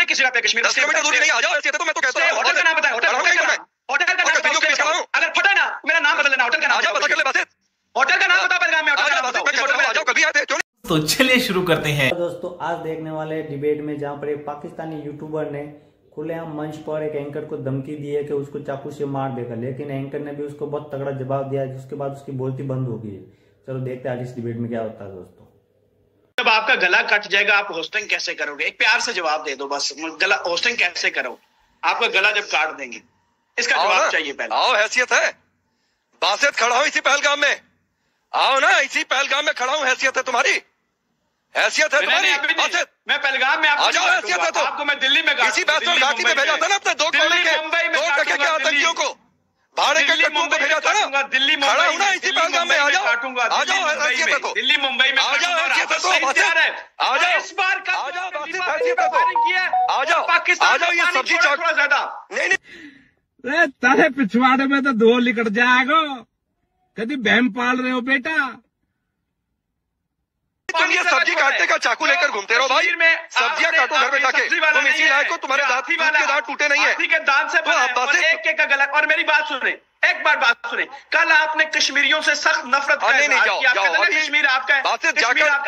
Stay किस जगह पे कश्मीर? 10 किलोमीटर दूरी नहीं, आ जाओ। ऐसे तो मैं तो कहता हूं होटल का नाम बताएं, होटल का नाम। अगर फटा ना मेरा नाम बदल लेना, होटल का नाम। आ जाओ, पता कर ले बात। होटल का नाम बताओ पहलगाम में, होटल का नाम बताओ। आ जाओ, कभी आए थे। तो चलिए शुरू करते हैं दोस्तों। आज देखने वाले डिबेट में जहां पर एक पाकिस्तानी यूट्यूबर ने खुलेआम मंच पर एक एंकर को धमकी दी है कि उसको चाकू से मार देगा, लेकिन एंकर ने भी उसको बहुत तगड़ा जवाब दिया, जिसके बाद उसकी बोलती बंद हो गई है। चलो देखते हैं आज इस डिबेट में क्या होता है दोस्तों। जब आपका गला कट जाएगा आप होस्टिंग कैसे करोगे? एक प्यार से जवाब दे दो बस। गला होस्टिंग कैसे करो? आपका गला जब काट देंगे, इसका जवाब चाहिए पहले। आओ, हैसियत है, बासियत खड़ा हूं इसी पहलगाम में। आओ ना, इसी पहलगाम में खड़ा हूं। हैसियत है तुम्हारी, हैसियत है तुम्हारी। मैं पहलगाम में आ जाओ, हैसियत है तो। आपको मैं दिल्ली में इसी बात में घाटी में भेजा था ना अपने 2 करोड़ के आतंकियों को, भाड़े के कट्टों को भेजा था ना। दिल्ली खड़ा हूं ना इसी पहलगाम में। आ जाओ, आ जाओ, हैसियत है तो। दिल्ली मुंबई में आ जाओ, हैसियत है तो। आ जाओ, इस बार का आ जाओ, हैसियत है तो। आ जाओ, पाकिस्तान, आ जाओ, ये सब्जी चाट थोड़ा ज्यादा नहीं तारे पिछवाड़े में तो धो लिकट जाएगो। कभी बहम पाल रहे हो बेटा? तुम ये सब्जी काटने का चाकू लेकर घूमते रहो भाई। सब्जियां काटो घर में जाके। तुम इसी लायक हो, तुम्हारे दांत के दांत टूटे नहीं है। हाथी के दांत से एक का गला। और मेरी बात सुने, एक बार बात सुने। कल आपने कश्मीरियों से सख्त नफरत की। कश्मीर आपका है,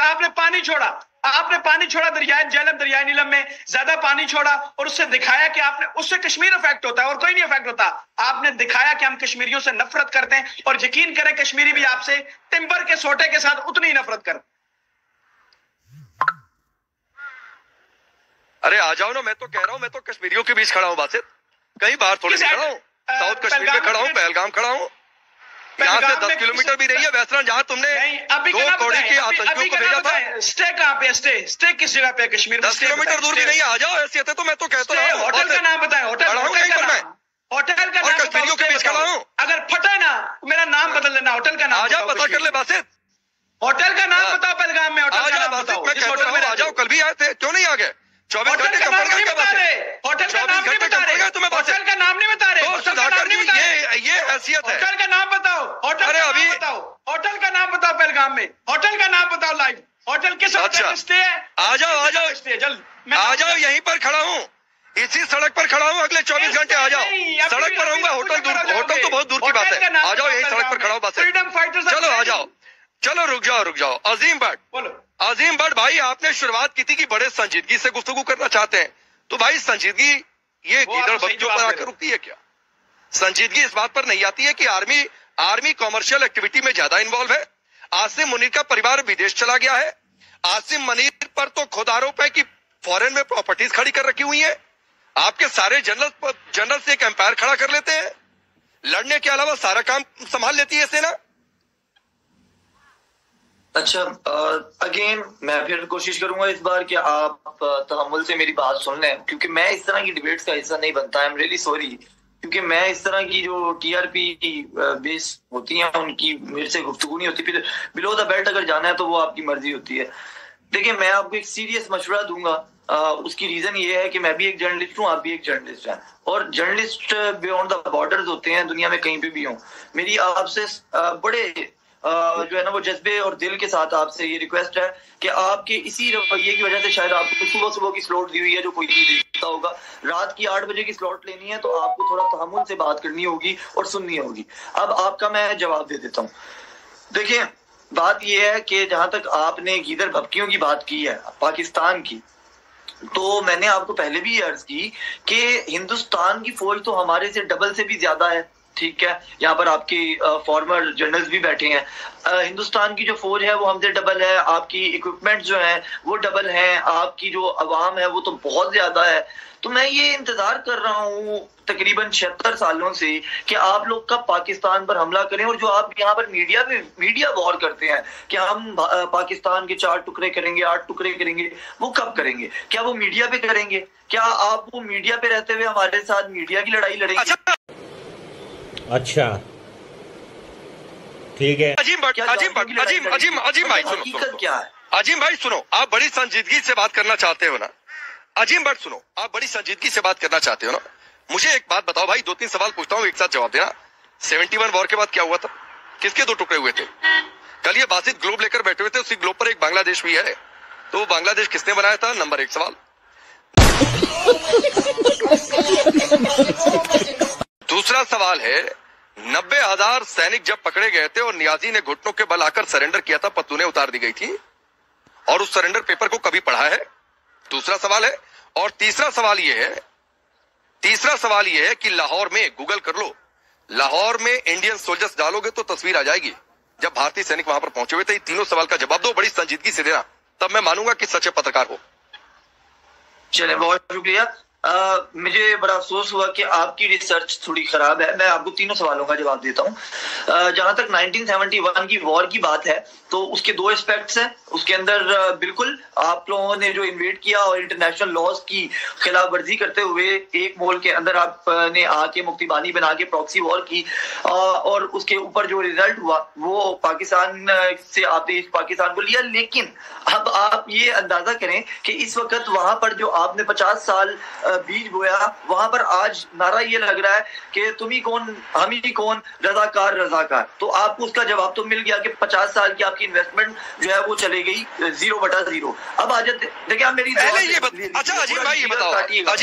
आपने पानी छोड़ा, आपने पानी छोड़ा दरियाए झेलम, दरियाए नीलम में ज्यादा पानी छोड़ा और उससे दिखाया कि आपने, उससे कश्मीर अफेक्ट होता है और कोई नहीं अफेक्ट होता। आपने दिखाया कि हम कश्मीरियों से नफरत करते हैं और यकीन करें कश्मीरी भी आपसे टिम्बर के सोटे के साथ उतनी ही नफरत कर। अरे आ जाओ ना, मैं तो कह रहा हूँ, मैं तो कश्मीरियों के बीच खड़ा हूँ। बात कहीं बाहर थोड़ी खड़ा हूँ, साउथ कश्मीर में खड़ा हूँ, पहलगाम खड़ा हूँ। यहाँ से 10 किलोमीटर भी नहीं है वैसरन, जहाँ तुमने 2 करोड़ के आतंकियों को भेजा था। स्टे कहाँ पे? स्टे किस जगह पे कश्मीर में? 10 किलोमीटर दूर भी नहीं, आ जाओ। हैसियत है तो मैं तो कहता हूँ। होटल का नाम बताएं, होटल का नाम। और कश्मीरियों के बीच खड़ा हूँ। अगर फटा ना मेरा नाम बदल लेना, होटल का नाम। आ जाओ, पता कर ले बात। होटल का नाम बताओ पहलगाम में, होटल का नाम बताओ। मैं कहता हूँ आ जाओ, कल भी आए थे, क्यों नहीं आ गए? 24 घंटे का नाम नहीं बता रहे, होटल का नाम नहीं बता रहे, तुम्हें होटल का नाम नहीं बता रहे, ये हैसियत है। होटल का नाम बताओ, होटल का नाम बताओ, होटल का नाम बताओ पहलगाम में, होटल का नाम बताओ लाइव। होटल किस होटल में स्टे है? आ जाओ, आ जाओ, जल्द आ जाओ। यहीं पर खड़ा हूँ, इसी सड़क पर खड़ा हूँ। अगले 24 घंटे आ जाओ। सड़क पर रहूंगा, होटल दूर, होटल तो बहुत दूर की बात है। आ जाओ, यही सड़क पर खड़ा हूँ। बस फ्रीडम फाइटर्स, चलो आ जाओ। चलो रुक जाओ। अजीम भट्ट, बोलो। अजीम भट्ट भाई, आपने शुरुआत की थी कि बड़े संजीदगी से गुफ्तगू करना चाहते हैं, तो भाई संजीदगी ये गीदड़ बच्चों पर आकर रुकती है क्या? संजीदगी इस बात पर नहीं आती है कि आर्मी कॉमर्शियल एक्टिविटी में ज्यादा इन्वॉल्व है। आसिम मुनीर का परिवार विदेश चला गया है। आसिम मुनीर पर तो खुद आरोप है कि फॉरेन में प्रॉपर्टीज खड़ी कर रखी हुई है। आपके सारे जनरल से एक एम्पायर खड़ा कर लेते हैं। लड़ने के अलावा सारा काम संभाल लेती है सेना। अच्छा, अगेन मैं फिर कोशिश करूंगा इस बार कि आप तहम्मुल से मेरी बात सुन लें, क्योंकि मैं इस तरह की डिबेट्स का हिस्सा नहीं बनता। आई एम रियली सॉरी, क्योंकि मैं इस तरह की जो टीआरपी बेस होती हैं उनकी मेरे से गुफ्तगू नहीं होती। फिर बिलो द बेल्ट अगर जाना है तो वो आपकी मर्जी होती है। देखिए, मैं आपको एक सीरियस मशवरा दूंगा। उसकी रीजन ये है कि मैं भी एक जर्नलिस्ट हूँ, आप भी एक जर्नलिस्ट हैं, और जर्नलिस्ट बियॉन्ड द बॉर्डर्स होते हैं, दुनिया में कहीं पे भी हों। मेरी आपसे बड़े जो है ना वो जज्बे और दिल के साथ आपसे ये रिक्वेस्ट है कि आपके इसी रवैये की वजह से शायद आपको सुबह की स्लॉट दी हुई है जो कोई नहीं देखता होगा। रात की 8 बजे की स्लॉट लेनी है तो आपको थोड़ा तहम्मुल से बात करनी होगी और सुननी होगी। अब आपका मैं जवाब दे देता हूँ। देखिए, बात यह है कि जहां तक आपने गीदड़ भपकियों की बात की है पाकिस्तान की, तो मैंने आपको पहले भी अर्ज की कि हिंदुस्तान की फौज तो हमारे से डबल से भी ज्यादा है। ठीक है, यहाँ पर आपकी फॉर्मर जनरल्स भी बैठे हैं। हिंदुस्तान की जो फौज है वो हमसे डबल है, आपकी इक्विपमेंट जो है वो डबल है, आपकी जो अवाम है वो तो बहुत ज्यादा है। तो मैं ये इंतजार कर रहा हूँ तकरीबन 76 सालों से कि आप लोग कब पाकिस्तान पर हमला करें। और जो आप यहाँ पर मीडिया वॉर करते हैं कि हम पाकिस्तान के 4 टुकड़े करेंगे, 8 टुकड़े करेंगे, वो कब करेंगे? क्या वो मीडिया पे करेंगे? क्या आप वो मीडिया पे रहते हुए हमारे साथ मीडिया की लड़ाई लड़ेंगे? अच्छा, ठीक है। अजीम भाई सुनो, क्या है? अजीम भाई सुनो, आप बड़ी संजीदगी से बात करना चाहते हो ना? अजीम भट्ट सुनो, आप बड़ी संजीदगी से बात करना चाहते हो ना? मुझे एक बात बताओ भाई, 2-3 सवाल पूछता हूँ, एक साथ जवाब देना। 71 वॉर के बाद क्या हुआ था? किसके 2 टुकड़े हुए थे? कल ये बासित ग्लोब लेकर बैठे हुए थे, उसी ग्लोब पर एक बांग्लादेश भी है, तो बांग्लादेश किसने बनाया था? नंबर 1 सवाल। दूसरा सवाल है, 90,000 सैनिक जब पकड़े गए थे और नियाजी ने घुटनों के बल आकर सरेंडर किया था, पतूने उतार दी गई थी, और उस सरेंडर पेपर को कभी पढ़ा है? दूसरा सवाल है। और तीसरा सवाल यह है कि लाहौर में, गूगल कर लो, लाहौर में इंडियन सोल्जर्स डालोगे तो तस्वीर आ जाएगी जब भारतीय सैनिक वहां पर पहुंचे हुए थे। तीनों सवाल का जवाब दो बड़ी संजीदगी से देना, तब मैं मानूंगा कि सच्चे पत्रकार हो। चले, बहुत शुक्रिया। मुझे बड़ा अफसोस हुआ कि आपकी रिसर्च थोड़ी खराब है। मैं आपको तीनों सवालों का जवाब देता हूं। जहां तक 1971 की वॉर की बात है तो उसके दो एस्पेक्ट्स हैं। उसके अंदर बिल्कुल आप लोगों ने जो इन्वेड किया और इंटरनेशनल लॉज की खिलाफ वर्जी करते हुए एक मोल के अंदर आपने आके मुक्तिबानी बना के प्रॉक्सी वॉर की, और उसके ऊपर जो रिजल्ट हुआ वो पाकिस्तान से आपने पाकिस्तान को लिया। लेकिन अब आप ये अंदाजा करें कि इस वक्त वहां पर जो आपने 50 साल बीज बोया, वहां पर आज नारा ये लग रहा है कि तुम ही कौन, हम ही कौन, रजाकार रजाकार। तो आपको उसका जवाब तो मिल गया कि 50 साल की आपकी इन्वेस्टमेंट जो है वो चले गई 0/0। अब आ जाते, देखिए मेरी अच्छा अजीम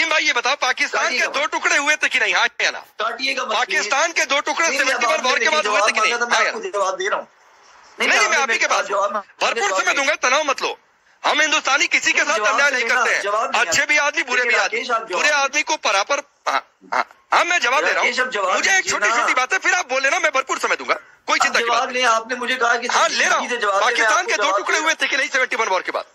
भाई ये बताओ, पाकिस्तान के 2 टुकड़े हुए थे कि नहीं? हाँ या ना? काटिएगा, पाकिस्तान के 2 टुकड़े 71 वॉर के बाद हुए थे कि नहीं? जवाब दे रहा हूँ। नहीं, मैं आप ही के पास भरपूर समय दूंगा, तनाव मत लो। हम हिंदुस्तानी किसी के साथ अन्याय नहीं करते हैं, अच्छे भी आदमी बुरे भी आदमी, बुरे आदमी को बराबर। हाँ मैं जवाब दे रहा हूँ, मुझे एक छोटी छोटी बात है, फिर आप बोले ना, मैं भरपूर समय दूंगा, कोई चिंता की बात नहीं। आपने मुझे कहा कि हाँ ले रहा हूँ, पाकिस्तान के 2 टुकड़े हुए थे कि नहीं 71 वॉर के बाद?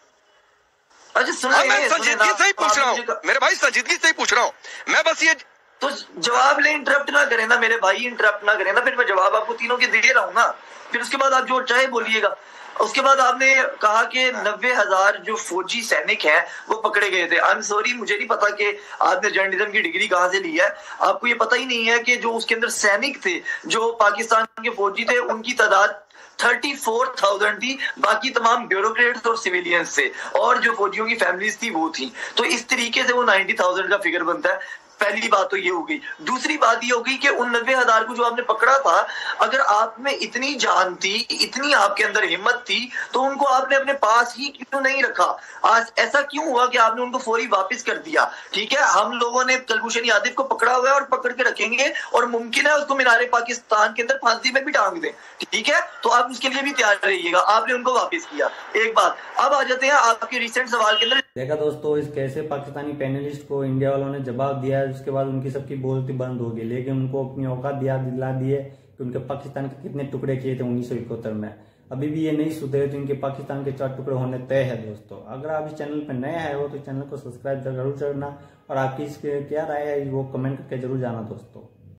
अच्छा मैं संजीदगी से ही पूछ रहा हूँ मेरे भाई, संजीदगी से ही पूछ रहा हूँ मैं, बस ये तो जवाब ले, इंटरप्ट ना करें ना मेरे भाई, इंटरप्ट ना करें ना, फिर मैं जवाब आपको तीनों के दे रहा हूँ ना, फिर उसके बाद आप जो चाहे बोलिएगा। उसके बाद आपने कहा कि 90,000 जो फौजी सैनिक हैं वो पकड़े गए थे। आई एम सॉरी, मुझे नहीं पता कि आपने जर्नलिज्म की डिग्री कहां से ली है। आपको ये पता ही नहीं है कि जो उसके अंदर सैनिक थे, जो पाकिस्तान के फौजी थे, उनकी तादाद 34,000 थी, बाकी तमाम ब्यूरोक्रेट्स और सिविलियंस थे, और जो फौजियों की फैमिलीज थी वो थी। तो इस तरीके से वो 90,000 का फिगर बनता है। पहली बात तो ये हो गई। दूसरी बात ये हो गई कि उन 90,000 को जो आपने पकड़ा था, अगर आप में इतनी जान थी, इतनी आपके अंदर हिम्मत थी, तो उनको आपने अपने पास ही क्यों नहीं रखा? आज ऐसा क्यों हुआ कि आपने उनको फौरी वापस कर दिया? ठीक है, हम लोगों ने कुलभूषण यादव को पकड़ा हुआ है और पकड़ के रखेंगे, और मुमकिन है उसको मीनारे पाकिस्तान के अंदर फांसी में भी टांग दें। ठीक है, तो आप उसके लिए भी तैयार रहिएगा। आपने उनको वापस किया, एक बात। अब आ जाते हैं आपके रिसेंट सवाल के अंदर। देखा दोस्तों, इस कैसे पाकिस्तानी पैनलिस्ट को इंडिया वालों ने जवाब दिया है, उसके बाद उनकी सबकी बोलती बंद हो गई, लेकिन उनको अपनी औकात दिला दिए कि उनके पाकिस्तान के कितने टुकड़े किए थे 1971 में। अभी भी ये नहीं सुधरे तो इनके पाकिस्तान के 4 टुकड़े होने तय है दोस्तों। अगर आप इस चैनल पर नए आए हो तो चैनल को सब्सक्राइब जरूर करना, और आपकी इसके क्या राय है वो कमेंट करके जरूर जाना दोस्तों।